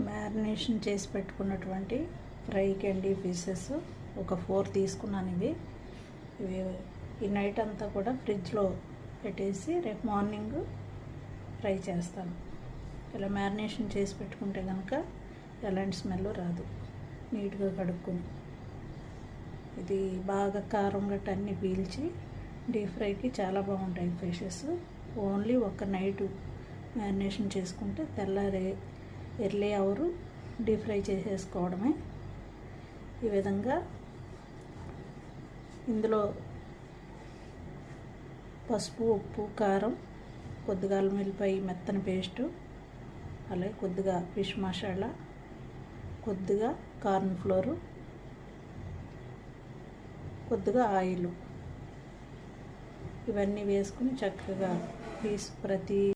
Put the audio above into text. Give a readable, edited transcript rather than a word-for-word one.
Marination చేసి పెట్టుకున్నటువంటి fry candy pieces ఒక 4 తీసుకున్నాను. ఇవి ఈ నైట్ అంతా కూడా ఫ్రిడ్జ్లో పెట్టేసి రేపు మార్నింగ్ ఫ్రై చేస్తాను. ఇలా మ్యారినేషన్ చేసి పెట్టుకుంటే కనుక ఎలాంటి స్మెల్ రాదు. నీట్గా కడుక్కొని ఇది బాగా కారం గట్ట అన్నీ పీల్చి డీప్ ఫ్రైకి చాలా బాగుంటాయి ఫిషెస్. ఓన్లీ ఒక నైట్ మ్యారినేషన్ చేసుకుంటే తెల్లారే ఎర్లీ అవరు డీప్ ఫ్రై చేసేసుకోవడమే. ఈ విధంగా ఇందులో పసుపు, ఉప్పు, కారం, కొద్దిగా అల్లం వెల్లిపాయ మెత్తని పేస్టు, అలాగే కొద్దిగా ఫిష్ మసాలా, కొద్దిగా కార్న్ ఫ్లోరు, కొద్దిగా ఆయిల్, ఇవన్నీ వేసుకుని చక్కగా ప్రతి